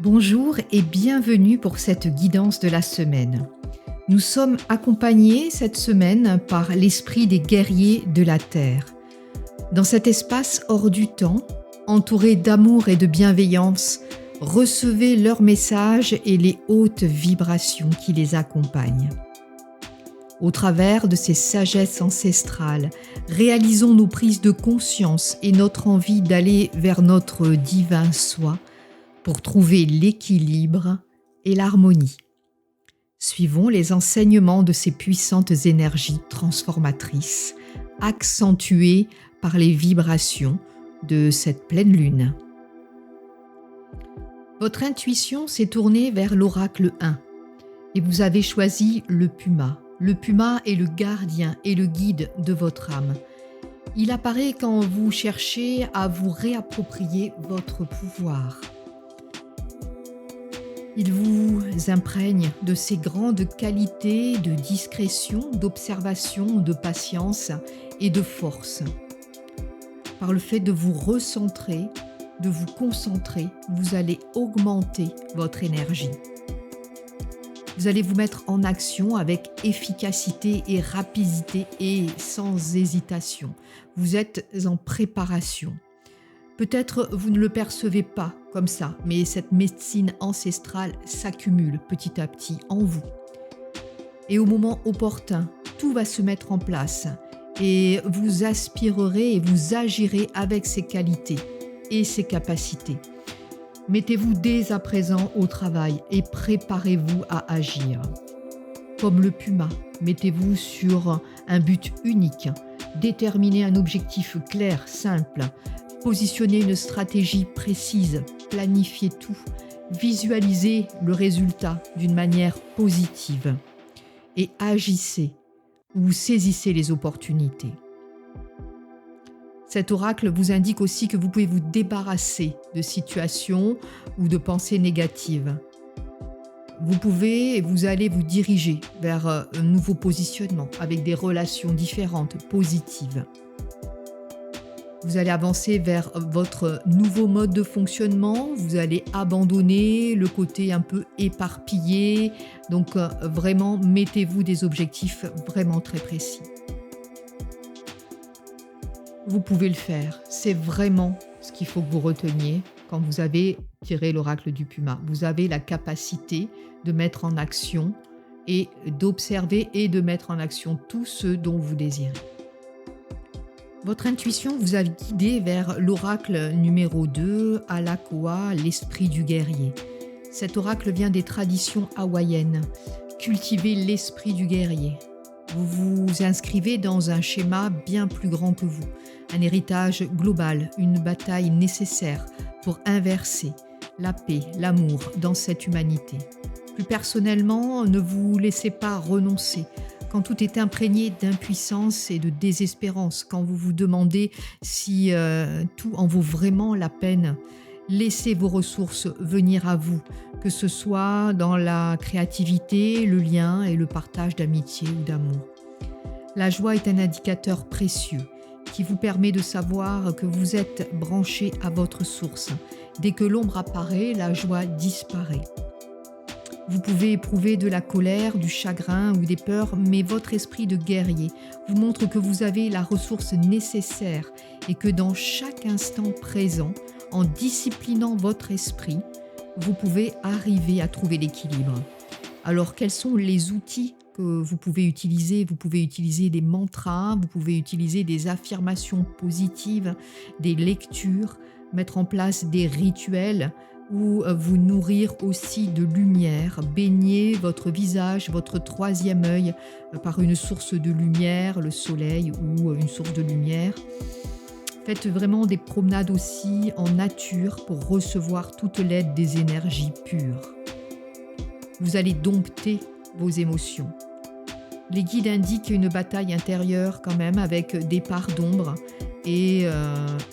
Bonjour et bienvenue pour cette guidance de la semaine. Nous sommes accompagnés cette semaine par l'esprit des guerriers de la Terre. Dans cet espace hors du temps, entouré d'amour et de bienveillance, recevez leurs messages et les hautes vibrations qui les accompagnent. Au travers de ces sagesses ancestrales, réalisons nos prises de conscience et notre envie d'aller vers notre divin soi pour trouver l'équilibre et l'harmonie. Suivons les enseignements de ces puissantes énergies transformatrices, accentuées par les vibrations de cette pleine lune. Votre intuition s'est tournée vers l'oracle 1 et vous avez choisi le Puma. Le Puma est le gardien et le guide de votre âme. Il apparaît quand vous cherchez à vous réapproprier votre pouvoir. Il vous imprègne de ses grandes qualités de discrétion, d'observation, de patience et de force. Par le fait de vous recentrer, de vous concentrer, vous allez augmenter votre énergie. Vous allez vous mettre en action avec efficacité et rapidité et sans hésitation. Vous êtes en préparation. Peut-être vous ne le percevez pas comme ça, mais cette médecine ancestrale s'accumule petit à petit en vous. Et au moment opportun, tout va se mettre en place et vous aspirerez et vous agirez avec ces qualités et ces capacités. Mettez-vous dès à présent au travail et préparez-vous à agir. Comme le Puma, mettez-vous sur un but unique, déterminez un objectif clair, simple, positionnez une stratégie précise, planifiez tout, visualisez le résultat d'une manière positive et agissez ou saisissez les opportunités. Cet oracle vous indique aussi que vous pouvez vous débarrasser de situations ou de pensées négatives. Vous pouvez et vous allez vous diriger vers un nouveau positionnement avec des relations différentes, positives. Vous allez avancer vers votre nouveau mode de fonctionnement, vous allez abandonner le côté un peu éparpillé, donc vraiment mettez-vous des objectifs vraiment très précis. Vous pouvez le faire, c'est vraiment ce qu'il faut que vous reteniez quand vous avez tiré l'oracle du Puma. Vous avez la capacité de mettre en action et d'observer et de mettre en action tout ce dont vous désirez. Votre intuition vous a guidé vers l'oracle numéro 2, Alakoa, l'esprit du guerrier. Cet oracle vient des traditions hawaïennes. Cultivez l'esprit du guerrier. Vous vous inscrivez dans un schéma bien plus grand que vous, un héritage global, une bataille nécessaire pour inverser la paix, l'amour dans cette humanité. Plus personnellement, ne vous laissez pas renoncer. Quand tout est imprégné d'impuissance et de désespérance, quand vous vous demandez si tout en vaut vraiment la peine, laissez vos ressources venir à vous, que ce soit dans la créativité, le lien et le partage d'amitié ou d'amour. La joie est un indicateur précieux qui vous permet de savoir que vous êtes branché à votre source. Dès que l'ombre apparaît, la joie disparaît. Vous pouvez éprouver de la colère, du chagrin ou des peurs, mais votre esprit de guerrier vous montre que vous avez la ressource nécessaire et que dans chaque instant présent, en disciplinant votre esprit, vous pouvez arriver à trouver l'équilibre. Alors, quels sont les outils que vous pouvez utiliser? Vous pouvez utiliser des mantras, vous pouvez utiliser des affirmations positives, des lectures, mettre en place des rituels ou vous nourrir aussi de lumière, baigner votre visage, votre troisième œil par une source de lumière, le soleil ou une source de lumière. Faites vraiment des promenades aussi en nature pour recevoir toute l'aide des énergies pures. Vous allez dompter vos émotions. Les guides indiquent une bataille intérieure quand même avec des parts d'ombre et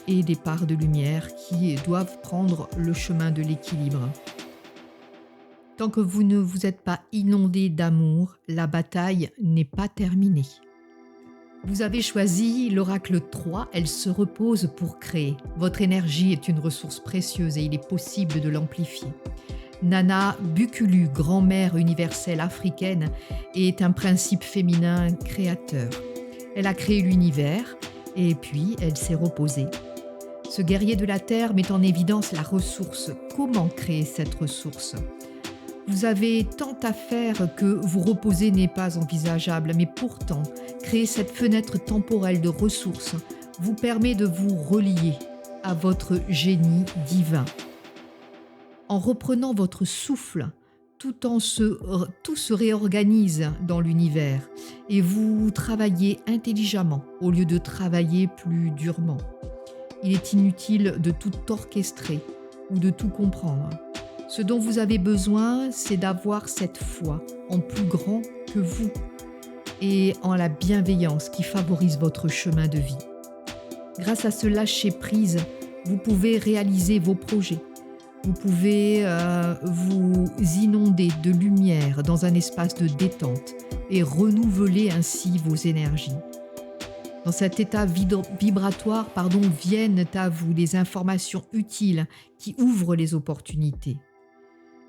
des parts de lumière qui doivent prendre le chemin de l'équilibre. Tant que vous ne vous êtes pas inondé d'amour, la bataille n'est pas terminée. Vous avez choisi l'oracle 3, elle se repose pour créer. Votre énergie est une ressource précieuse et il est possible de l'amplifier. Nana Bukulu, grand-mère universelle africaine, est un principe féminin créateur. Elle a créé l'univers et puis elle s'est reposée. Ce guerrier de la Terre met en évidence la ressource. Comment créer cette ressource ? Vous avez tant à faire que vous reposer n'est pas envisageable, mais pourtant, créer cette fenêtre temporelle de ressources vous permet de vous relier à votre génie divin. En reprenant votre souffle, tout se réorganise dans l'univers et vous travaillez intelligemment au lieu de travailler plus durement. Il est inutile de tout orchestrer ou de tout comprendre. Ce dont vous avez besoin, c'est d'avoir cette foi en plus grand que vous et en la bienveillance qui favorise votre chemin de vie. Grâce à ce lâcher-prise, vous pouvez réaliser vos projets. Vous pouvez vous inonder de lumière dans un espace de détente et renouveler ainsi vos énergies. Dans cet état vibratoire, viennent à vous des informations utiles qui ouvrent les opportunités.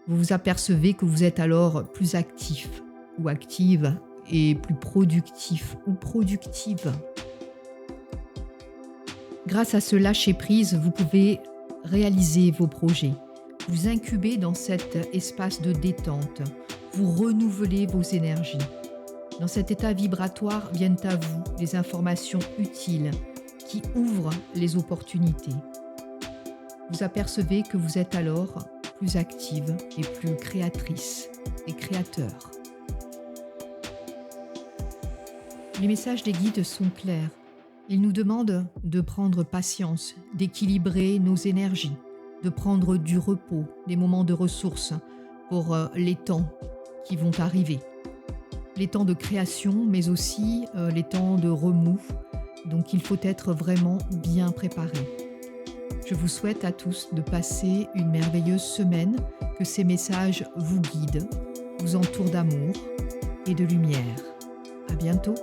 Vous vous apercevez que vous êtes alors plus actif ou active et plus productif ou productive. Grâce à ce lâcher-prise, vous pouvez réaliser vos projets, vous incubez dans cet espace de détente, vous renouvelez vos énergies. Dans cet état vibratoire viennent à vous des informations utiles qui ouvrent les opportunités. Vous apercevez que vous êtes alors plus active et plus créatrice et créateur. Les messages des guides sont clairs. Ils nous demandent de prendre patience, d'équilibrer nos énergies, de prendre du repos, des moments de ressources pour les temps qui vont arriver. Les temps de création, mais aussi les temps de remous. Donc il faut être vraiment bien préparé. Je vous souhaite à tous de passer une merveilleuse semaine, que ces messages vous guident, vous entourent d'amour et de lumière. À bientôt.